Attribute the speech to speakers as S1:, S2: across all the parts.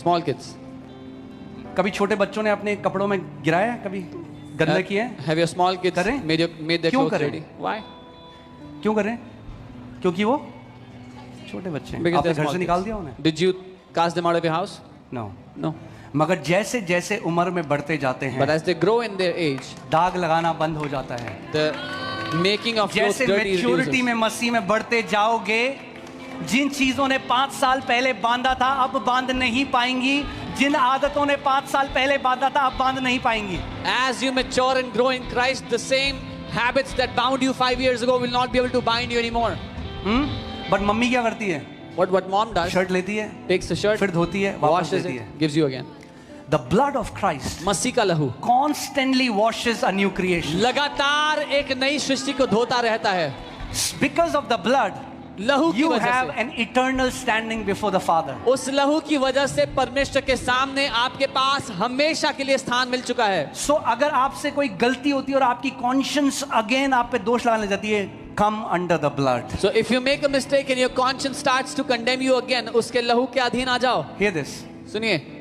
S1: Small kids.
S2: कभी छोटे बच्चों ने अपने कपड़ों में गिराया है? कभी गंदा किया है?
S1: Have your small kids
S2: करें?
S1: made their
S2: क्यों
S1: clothes
S2: करें?
S1: ready? Why?
S2: क्यों कर रहे हैं? क्योंकि वो छोटे बच्चे हैं।
S1: Because
S2: आपने
S1: they're
S2: घर
S1: small
S2: से निकाल
S1: kids.
S2: दिया उन्हें?
S1: Did you cast them out of your house?
S2: No.
S1: No.
S2: मगर जैसे जैसे उम्र में बढ़ते जाते
S1: But
S2: हैं
S1: as they grow in their age,
S2: दाग लगाना बंद हो जाता है।
S1: the making of clothes
S2: जैसे
S1: dirty
S2: मैच्योरिटी
S1: reduces.
S2: में मसीह में बढ़ते जाओगे, जिन चीजों ने 5 साल पहले बांधा था अब बांध नहीं पाएंगी, जिन आदतों ने 5 साल पहले बांधा था अब बांध नहीं पाएंगी।
S1: As you mature and grow in Christ, the same habits that bound you 5 years ago will not be able to bind you anymore.
S2: But mummy क्या करती है?
S1: What mom does,
S2: शर्ट लेती है,
S1: takes the shirt,
S2: फिर धोती है, वापस
S1: washes
S2: देती
S1: it,
S2: है।
S1: gives you again.
S2: The blood of Christ
S1: मसीह का लहू
S2: constantly washes a new creation.
S1: लगातार एक नई सृष्टि को धोता रहता है।
S2: Because of the blood,
S1: लहू की
S2: you
S1: वजह
S2: have
S1: से,
S2: an eternal standing before the Father.
S1: उस लहू की वजह से परमेश्वर के सामने आपके पास हमेशा के लिए स्थान मिल चुका है।
S2: So अगर आपसे कोई गलती होती है और आपकी conscience again आप पे दोष लगाने लग जाती है, come under the blood.
S1: So if you make a mistake and your conscience starts to condemn you again, उसके लहू के अधीन आ जाओ।
S2: Hear this.
S1: सुनिए,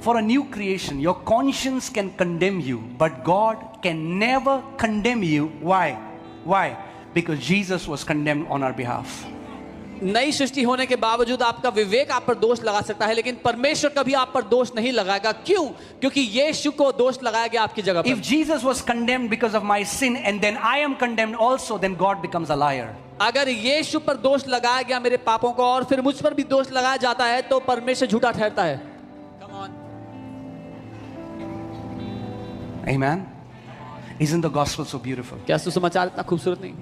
S2: For a new creation, your conscience can condemn you, but God can never condemn you. Why? Why? Because Jesus was condemned on our behalf.
S1: नई सृष्टि होने के बावजूद आपका विवेक आप पर दोष लगा सकता है, लेकिन परमेश्वर कभी आप पर दोष नहीं लगाएगा। क्यों? क्योंकि यीशु को दोष लगाया गया आपकी जगह
S2: If
S1: पर।
S2: Jesus was condemned because of my sin and then I am condemned also, then God becomes a liar.
S1: अगर यीशु पर दोष लगाया गया मेरे पापों को और फिर मुझ पर भी दोष लगाया जाता है तो परमेश्वर झूठा ठहरता है। Come on.
S2: Amen. Isn't the gospel so beautiful?
S1: क्या सुसमाचार इतना खूबसूरत नहीं?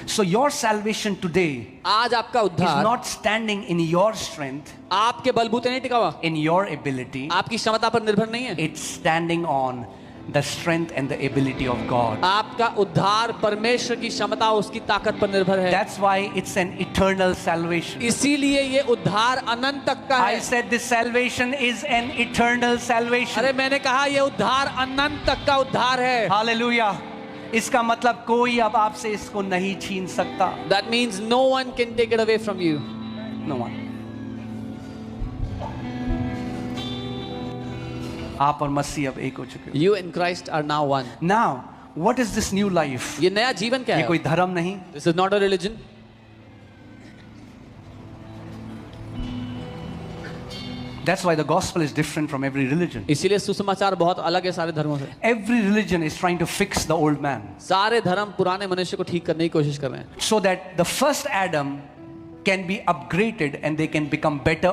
S2: So your salvation today
S1: आज आपका
S2: is
S1: उद्धार
S2: not standing in your strength,
S1: आपके बलबूते नहीं टिका हुआ,
S2: in your ability.
S1: आपकी क्षमता पर निर्भर नहीं है।
S2: It's standing on the strength and the ability of God.
S1: आपका उद्धार परमेश्वर की क्षमता उसकी ताकत पर निर्भर है।
S2: That's why it's an eternal salvation.
S1: इसीलिए ये उद्धार अनंत तक का
S2: I
S1: है।
S2: said this salvation is an eternal salvation.
S1: अरे मैंने कहा ये उद्धार अनंत तक का उद्धार है।
S2: Hallelujah. इसका मतलब कोई अब आपसे इसको नहीं छीन सकता।
S1: That means no one can take it away from you.
S2: No one. आप और मसीह अब एक हो चुके हो।
S1: You and Christ are now one.
S2: Now, what is this new life?
S1: ये नया जीवन क्या
S2: ये
S1: है?
S2: कोई धर्म नहीं,
S1: This is not a religion.
S2: that's why the gospel is different from every religion.
S1: इसीलिए सुसमाचार बहुत अलग है सारे धर्मों से।
S2: Every religion is trying to fix the old man
S1: सारे धर्म पुराने मनुष्य को ठीक करने की कोशिश कर रहे हैं,
S2: so that the first Adam can be upgraded and they can become better